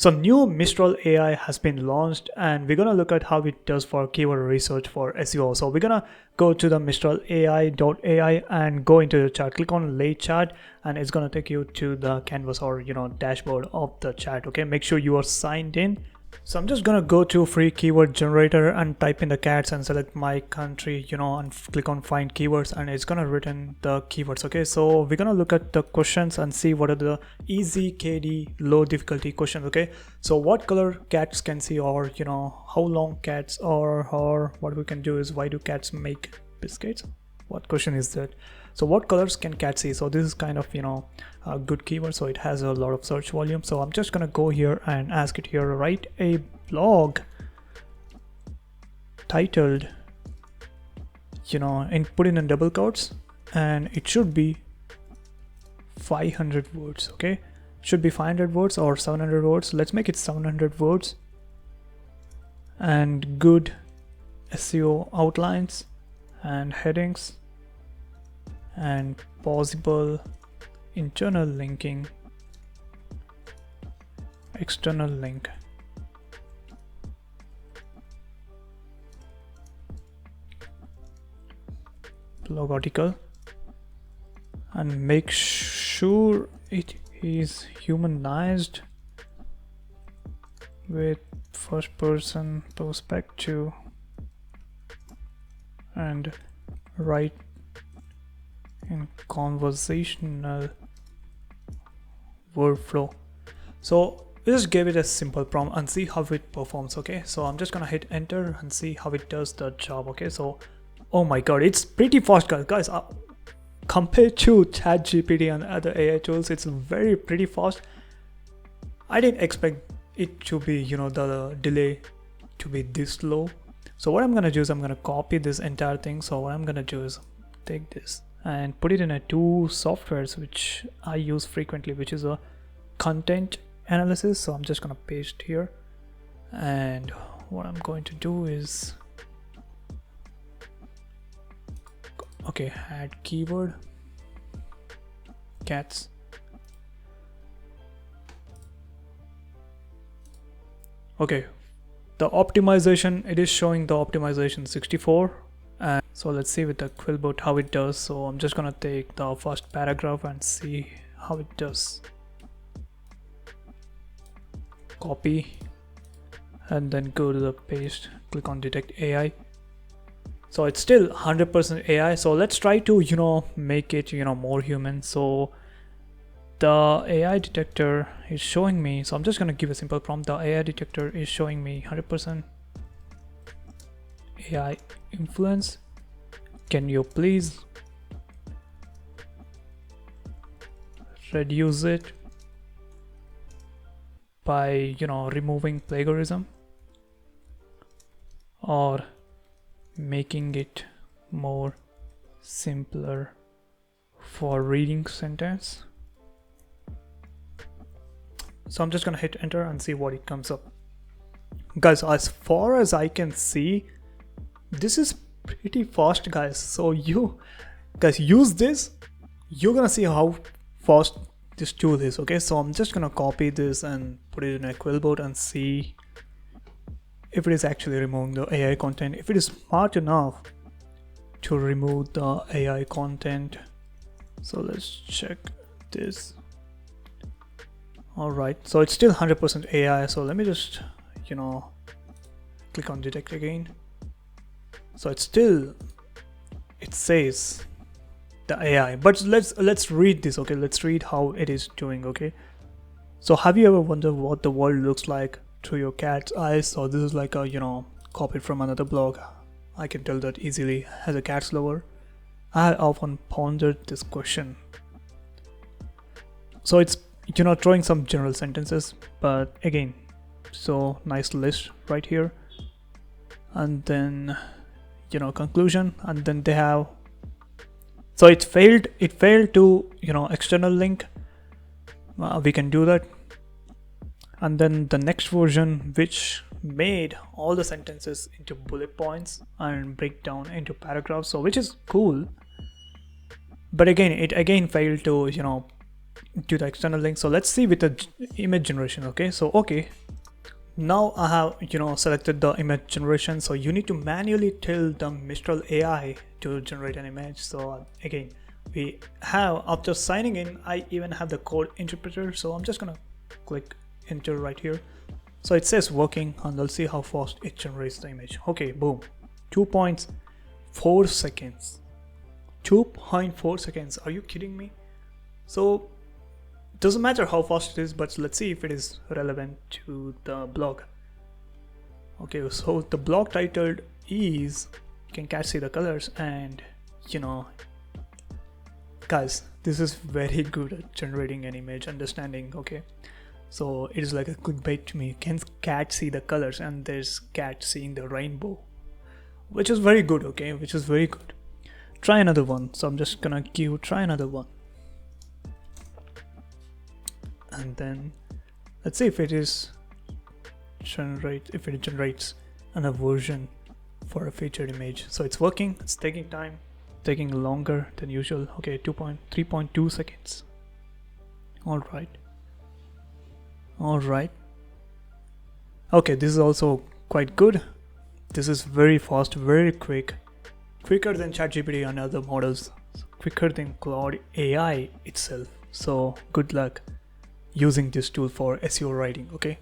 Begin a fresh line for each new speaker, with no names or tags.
So new Mistral AI has been launched and we're going to look at how it does for keyword research for SEO. So we're going to go to the Mistral AI and go into the chat, click on late chat, and it's going to take you to the canvas or dashboard of the chat. Okay, make sure you are signed in. So I'm just gonna go to free keyword generator and type in the cats and select my country, and click on find keywords, and it's gonna return the keywords. Okay, so we're gonna look at the questions and see what are the easy KD low difficulty questions. Okay, so what color cats can see, or how long cats, or what we can do is why do cats make biscuits? What question is that? So what colors can cats see? So this is kind of a good keyword, so it has a lot of search volume. So I'm just gonna go here and ask it here, write a blog titled and put in double quotes, and it should be 500 words. Okay, should be 500 words or 700 words. Let's make it 700 words, and good SEO outlines and headings and possible internal linking, external link. Blog article, and make sure it is humanized with first person perspective and write in conversational workflow. So we just gave it a simple prompt and see how it performs. Okay, so I'm just gonna hit enter and see how it does the job. Okay, so oh my god, it's pretty fast, guys. Compared to ChatGPT and other AI tools, it's pretty fast. I didn't expect it to be the delay to be this low. So what I'm gonna do is I'm gonna copy this entire thing. So what I'm gonna do is take this and put it in two softwares which I use frequently, which is a content analysis. So I'm just gonna paste here, and what I'm going to do is add keyword cats. Okay, the optimization, it is showing the optimization 64. And so let's see with the Quillbot how it does. So I'm just gonna take the first paragraph and see how it does. Copy and then go to the paste, click on detect AI. So it's still 100% AI. So let's try to make it more human. So the AI detector is showing me, so I'm just gonna give a simple prompt. The AI detector is showing me 100% AI influence. Can you please reduce it by removing plagiarism or making it more simpler for reading sentence? So I'm just gonna hit enter and see what it comes up. Guys, as far as I can see, this is pretty fast, guys. So you guys use this, you're gonna see how fast this tool is. Okay, so I'm just gonna copy this and put it in a Quillbot and see if it is actually removing the AI content, if it is smart enough to remove the AI content. So let's check this. All right, so it's still 100% AI. So let me just click on detect again. So it's still, it says the AI, but let's read this. Okay, let's read how it is doing. Okay, so have you ever wondered what the world looks like through your cat's eyes? So this is like a copied from another blog. I can tell that easily. As a cat's lover, I often pondered this question. So it's throwing some general sentences, but again, so nice list right here, and then conclusion, and then they have, so it failed to external link. We can do that, and then the next version which made all the sentences into bullet points and break down into paragraphs, so which is cool, but again it failed to to the external link. So let's see with the image generation. Okay, so okay, now I have selected the image generation. So you need to manually tell the Mistral AI to generate an image. So again, we have, after signing in, I even have the code interpreter. So I'm just gonna click enter right here. So it says working, and let's see how fast it generates the image. Okay, boom, 2.4 seconds. 2.4 seconds. Are you kidding me? So doesn't matter how fast it is, but let's see if it is relevant to the blog. Okay, so the blog titled is, you can catch see the colors, and guys, this is very good at generating an image understanding. Okay, so it is like a clickbait to me. Can cat see the colors, and there's cat seeing the rainbow, which is very good. Okay, which is very good. Try another one. So I'm just gonna try another one, and then let's see if it generates another version for a featured image. So it's working. It's taking time, taking longer than usual. Okay, 3.2 seconds. All right. Okay, this is also quite good. This is very fast, very quicker than ChatGPT and other models, quicker than Claude AI itself. So good luck using this tool for SEO writing. Okay,